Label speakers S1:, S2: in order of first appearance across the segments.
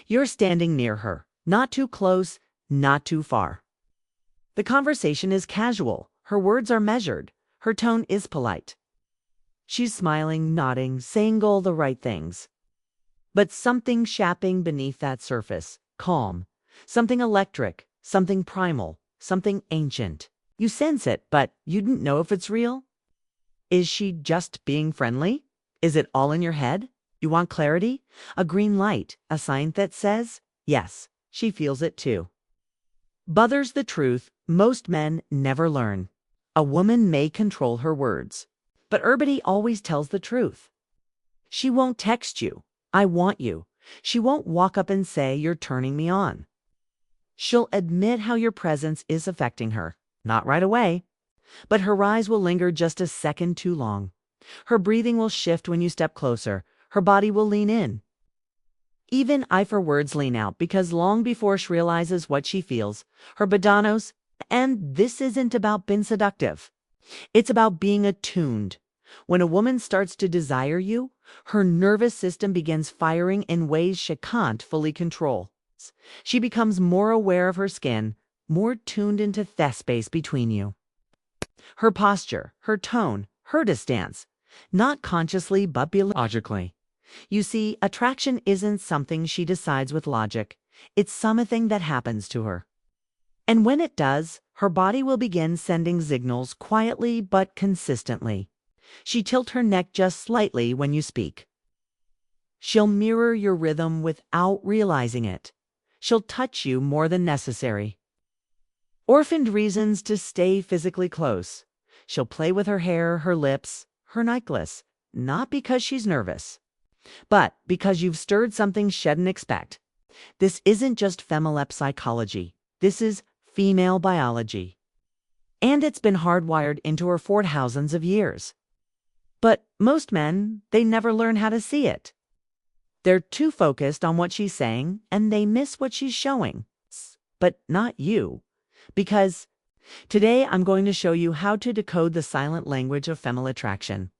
S1: You're standing near her, not too close, not too far. The conversation is casual, her words are measured, her tone is polite. She's smiling, nodding, saying all the right things. But something shapping beneath that surface, calm, something electric, something primal, something ancient. You sense it, but you don't know if it's real. Is she just being friendly? Is it all in your head? You want clarity? A green light, a sign that says, yes, she feels it too. But there's the truth most men never learn. A woman may control her words, but Urbity always tells the truth. She won't text you, I want you. She won't walk up and say, you're turning me on. She'll admit how your presence is affecting her. Not right away, but her eyes will linger just a second too long. Her breathing will shift when you step closer. Her body will lean in. Even if her words lean out, because long before she realizes what she feels, her badanos, and this isn't about being seductive. It's about being attuned. When a woman starts to desire you, her nervous system begins firing in ways she can't fully control. She becomes more aware of her skin, more tuned into the space between you. Her posture, her tone, her distance, not consciously but biologically. You see, attraction isn't something she decides with logic. It's something that happens to her. And when it does, her body will begin sending signals quietly but consistently. She tilts her neck just slightly when you speak. She'll mirror your rhythm without realizing it. She'll touch you more than necessary. Orphaned reasons to stay physically close. She'll play with her hair, her lips, her necklace, not because she's nervous, but because you've stirred something she didn't expect. This isn't just female psychology. This is female biology. And it's been hardwired into her for thousands of years. But most men, they never learn how to see it. They're too focused on what she's saying, and they miss what she's showing. But not you. Because today I'm going to show you how to decode the silent language of female attraction.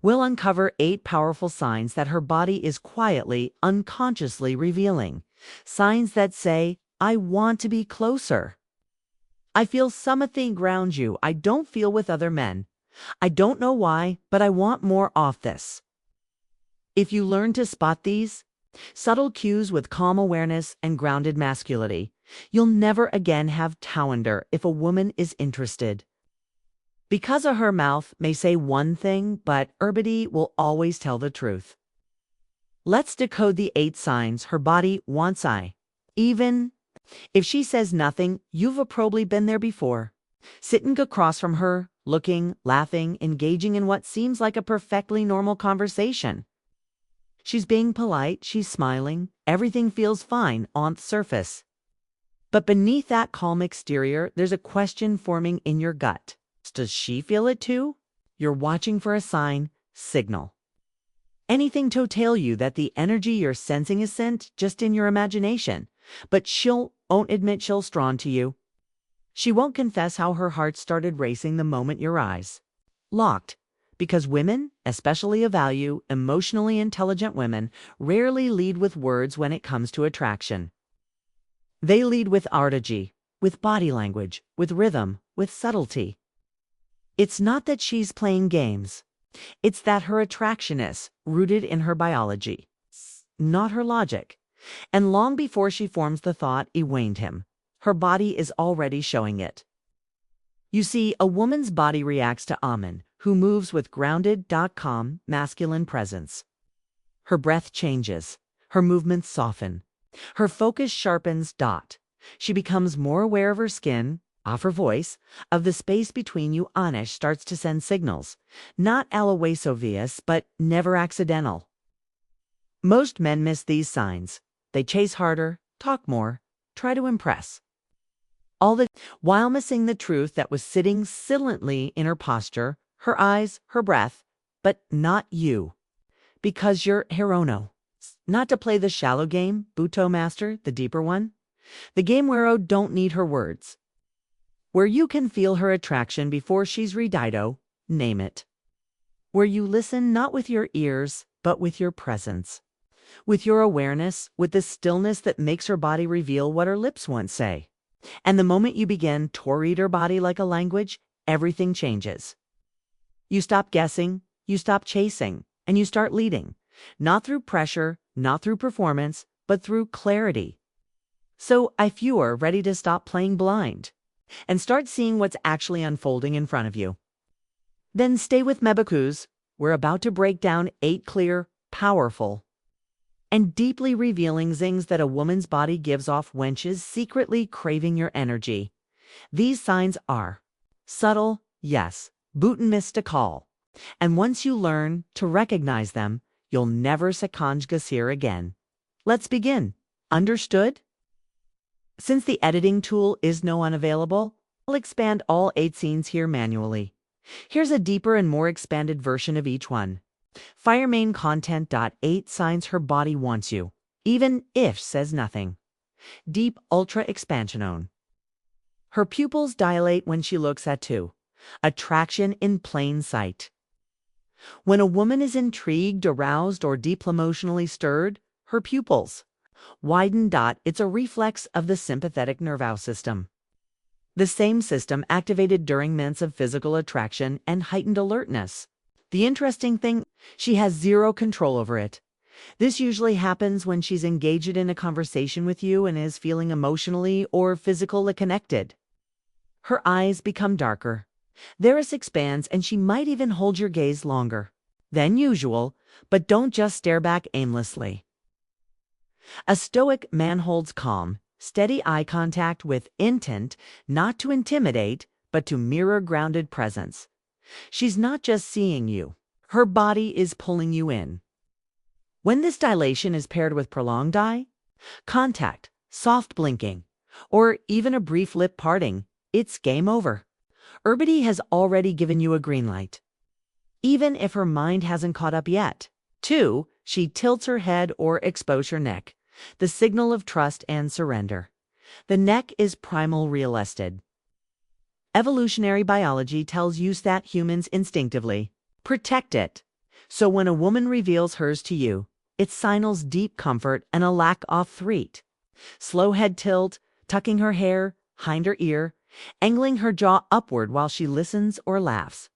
S1: We'll uncover 8 powerful signs that her body is quietly, unconsciously revealing. Signs that say, I want to be closer. I feel something ground you I don't feel with other men. I don't know why, but I want more of this. If you learn to spot these subtle cues with calm awareness and grounded masculinity, you'll never again have to wonder if a woman is interested. Because of her mouth may say one thing, but Urbity will always tell the truth. Let's decode the 8 signs her body wants. Even if she says nothing, you've probably been there before. Sitting across from her, looking, laughing, engaging in what seems like a perfectly normal conversation. She's being polite, she's smiling, everything feels fine on the surface. But beneath that calm exterior, there's a question forming in your gut. Does she feel it too? You're watching for a sign, signal. Anything to tell you that the energy you're sensing isn't just in your imagination, but she'll won't admit she's drawn to you. She won't confess how her heart started racing the moment your eyes locked. Because women, especially of value, emotionally intelligent women, rarely lead with words when it comes to attraction. They lead with artigy, with body language, with rhythm, with subtlety. It's not that she's playing games. It's that her attraction is rooted in her biology, not her logic. And long before she forms the thought, it waned him. Her body is already showing it. You see, a woman's body reacts to a man who moves with grounded, calm, masculine presence. Her breath changes. Her movements soften. Her focus sharpens. She becomes more aware of her skin, of her voice, of the space between you. Anish starts to send signals, not always obvious, but never accidental. Most men miss these signs. They chase harder, talk more, try to impress. All the while missing the truth that was sitting silently in her posture, her eyes, her breath, but not you. Because you're Hirono. Not to play the shallow game, Buto Master, the deeper one. The game where you don't need her words. Where you can feel her attraction before she's Dido, name it. Where you listen not with your ears, but with your presence. with your awareness, with the stillness that makes her body reveal what her lips once say. And the moment you begin to read her body like a language, everything changes. You stop guessing, you stop chasing, and you start leading. Not through pressure, not through performance, but through clarity. So if you are ready to stop playing blind and start seeing what's actually unfolding in front of you, then stay with me because we're about to break down 8 clear, powerful, and deeply revealing zings that a woman's body gives off when she's secretly craving your energy. These signs are subtle, yes, but mystical. And once you learn to recognize them, you'll never second guess here again. Let's begin. Understood? Since the editing tool is no unavailable, I'll expand all 8 scenes here manually. Here's a deeper and more expanded version of each one. Fire main content. 8 signs her body wants you, even if says nothing. Deep ultra expansion on. Her pupils dilate when she looks at you. Attraction in plain sight. When a woman is intrigued, aroused, or deeply emotionally stirred, her pupils widen. It's a reflex of the sympathetic nervous system. The same system activated during moments of physical attraction and heightened alertness. The interesting thing, she has zero control over it. This usually happens when she's engaged in a conversation with you and is feeling emotionally or physically connected. Her eyes become darker. Their iris expands and she might even hold your gaze longer than usual, but don't just stare back aimlessly. A stoic man holds calm, steady eye contact with intent not to intimidate, but to mirror grounded presence. She's not just seeing you. Her body is pulling you in. When this dilation is paired with prolonged eye contact, soft blinking, or even a brief lip parting, it's game over. Herbity has already given you a green light. Even if her mind hasn't caught up yet. 2. She tilts her head or exposes her neck, the signal of trust and surrender. The neck is primal realisted. Evolutionary biology tells you that humans instinctively protect it. So when a woman reveals hers to you, it signals deep comfort and a lack of threat. Slow head tilt, tucking her hair, hind her ear, angling her jaw upward while she listens or laughs.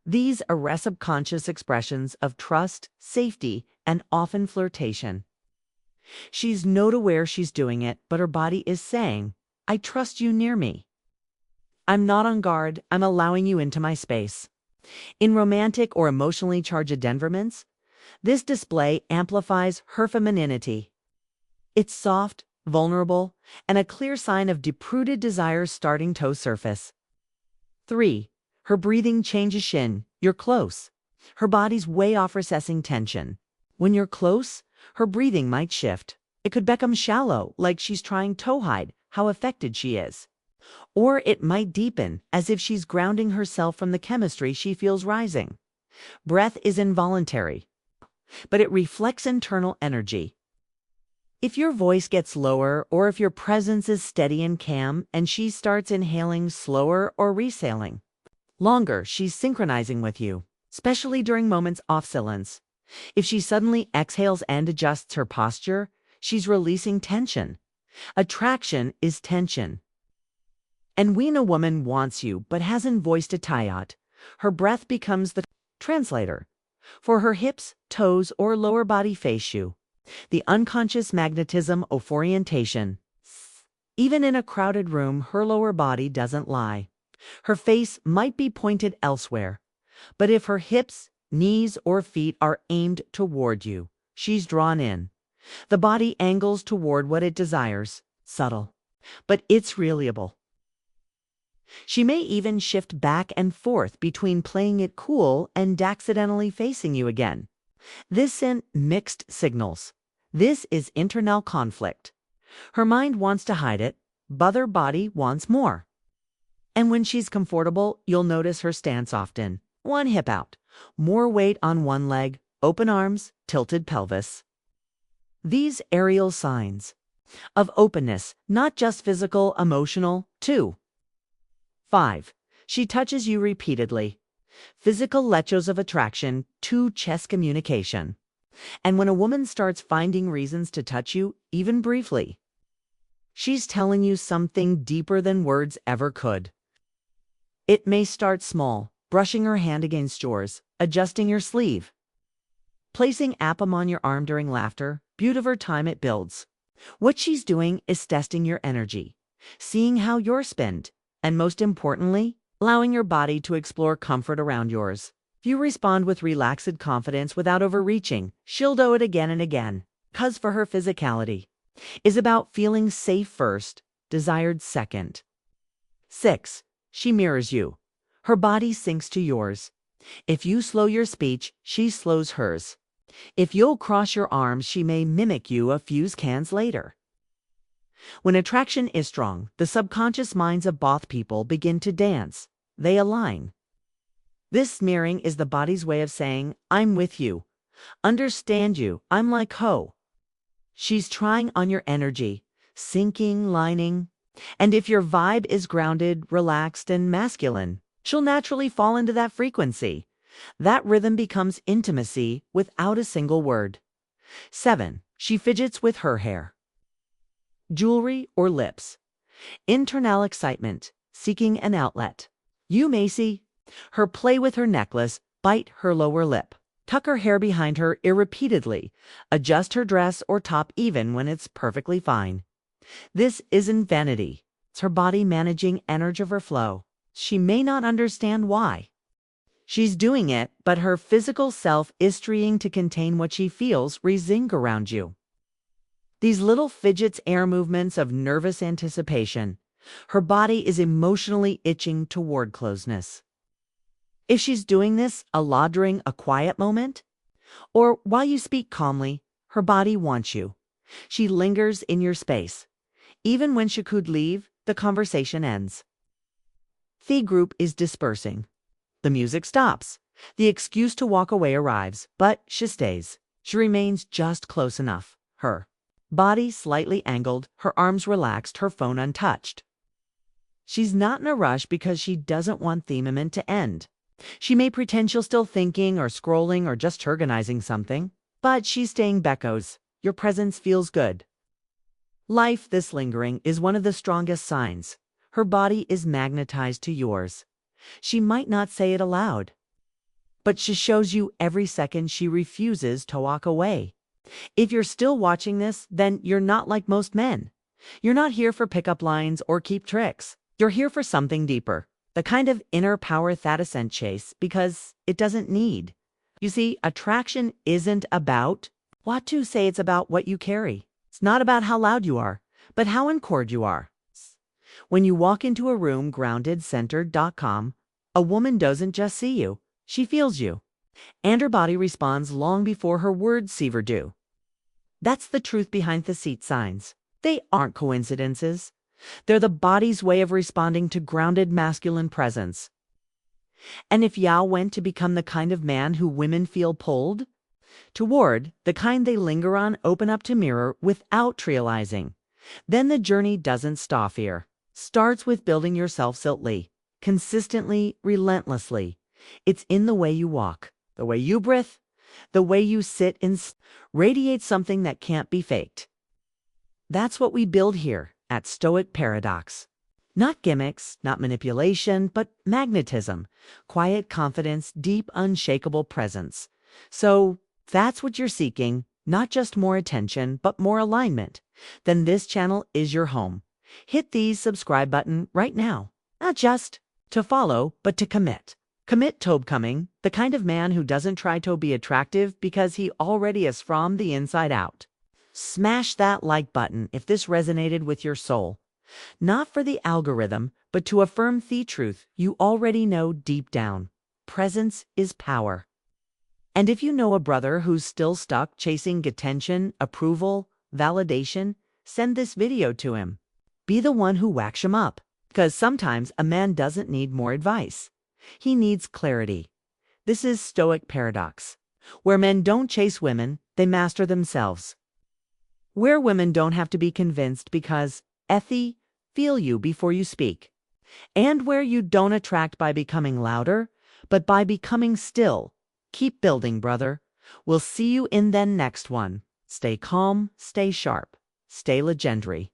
S1: These are subconscious expressions of trust, safety, and often flirtation. She's not aware she's doing it, but her body is saying, I trust you near me. I'm not on guard, I'm allowing you into my space. In romantic or emotionally charged environments, this display amplifies her femininity. It's soft, vulnerable, and a clear sign of deep-rooted desires starting to surface. 3. Her breathing changes. Shin, you're close. Her body's way off assessing tension. When you're close, her breathing might shift. It could become shallow, like she's trying to hide how affected she is. Or it might deepen, as if she's grounding herself from the chemistry she feels rising. Breath is involuntary, but it reflects internal energy. If your voice gets lower, or if your presence is steady and calm, and she starts inhaling slower or exhaling longer, she's synchronizing with you, especially during moments off silence. If she suddenly exhales and adjusts her posture, she's releasing tension. Attraction is tension. And when a woman wants you but hasn't voiced it yet, her breath becomes the translator. For her hips, toes, or lower body face you. The unconscious magnetism of orientation. Even in a crowded room, her lower body doesn't lie. Her face might be pointed elsewhere, but if her hips, knees, or feet are aimed toward you, she's drawn in. The body angles toward what it desires, subtle, but it's reliable. She may even shift back and forth between playing it cool and accidentally facing you again. This sends mixed signals. This is internal conflict. Her mind wants to hide it, but her body wants more. And when she's comfortable, you'll notice her stance often. One hip out, more weight on one leg, open arms, tilted pelvis. These aerial signs of openness, not just physical, emotional, too. 5. She touches you repeatedly. Physical lechos of attraction to chest communication. And when a woman starts finding reasons to touch you, even briefly, she's telling you something deeper than words ever could. It may start small, brushing her hand against yours, adjusting your sleeve, placing appum on your arm during laughter. Beauty over time it builds. What she's doing is testing your energy, seeing how you're spent, and most importantly, allowing your body to explore comfort around yours. If you respond with relaxed confidence without overreaching, she'll do it again and again. 'Cause for her, physicality is about feeling safe first, desired second. 6. She mirrors you. Her body syncs to yours. If you slow your speech, she slows hers. If you'll cross your arms, she may mimic you a few seconds later. When attraction is strong, the subconscious minds of both people begin to dance. They align. This mirroring is the body's way of saying, I'm with you. Understand you. I'm like ho. She's trying on your energy, sinking, lining. And if your vibe is grounded, relaxed, and masculine, she'll naturally fall into that frequency. That rhythm becomes intimacy without a single word. 7. She fidgets with her hair, jewelry, or lips. Internal excitement, seeking an outlet. You may see her play with her necklace, bite her lower lip, tuck her hair behind her repeatedly, adjust her dress or top even when it's perfectly fine. This isn't vanity. It's her body managing energy overflow. She may not understand why. She's doing it, but her physical self is trying to contain what she feels rising around you. These little fidgets, air movements of nervous anticipation. Her body is emotionally itching toward closeness. If she's doing this a lot during a quiet moment, or while you speak calmly, her body wants you. She lingers in your space. Even when she could leave, the conversation ends. The group is dispersing. The music stops. The excuse to walk away arrives, but she stays. She remains just close enough. Her body slightly angled, her arms relaxed, her phone untouched. She's not in a rush because she doesn't want the moment to end. She may pretend she's still thinking or scrolling or just organizing something, but she's staying beckos. Your presence feels good. Life, this lingering, is one of the strongest signs. Her body is magnetized to yours. She might not say it aloud, but she shows you every second she refuses to walk away. If you're still watching this, then you're not like most men. You're not here for pickup lines or keep tricks. You're here for something deeper, the kind of inner power that doesn't chase because it doesn't need. You see, attraction isn't about what to say, it's about what you carry. It's not about how loud you are, but how anchored you are. When you walk into a room grounded, centered.com, a woman doesn't just see you, she feels you. And her body responds long before her words ever do. That's the truth behind the seat signs. They aren't coincidences. They're the body's way of responding to grounded masculine presence. And if Yao went to become the kind of man who women feel pulled toward, the kind they linger on, open up to mirror without trivializing, then the journey doesn't stop here. Starts with building yourself siltly, consistently, relentlessly. It's in the way you walk, the way you breathe, the way you sit and radiate something that can't be faked. That's what we build here at Stoic Paradox. Not gimmicks, not manipulation, but magnetism, quiet confidence, deep, unshakable presence. So that's what you're seeking, not just more attention, but more alignment. Then this channel is your home. Hit the subscribe button right now. Not just to follow, but to commit. Commit to becoming the kind of man who doesn't try to be attractive because he already is from the inside out. Smash that like button if this resonated with your soul. Not for the algorithm, but to affirm the truth you already know deep down. Presence is power. And if you know a brother who's still stuck chasing attention, approval, validation, send this video to him. Be the one who whacks him up. Because sometimes a man doesn't need more advice. He needs clarity. This is Stoic Paradox, where men don't chase women, they master themselves. Where women don't have to be convinced because Effie feel you before you speak. And where you don't attract by becoming louder, but by becoming still. Keep building, brother. We'll see you in the next one. Stay calm, stay sharp, stay legendary.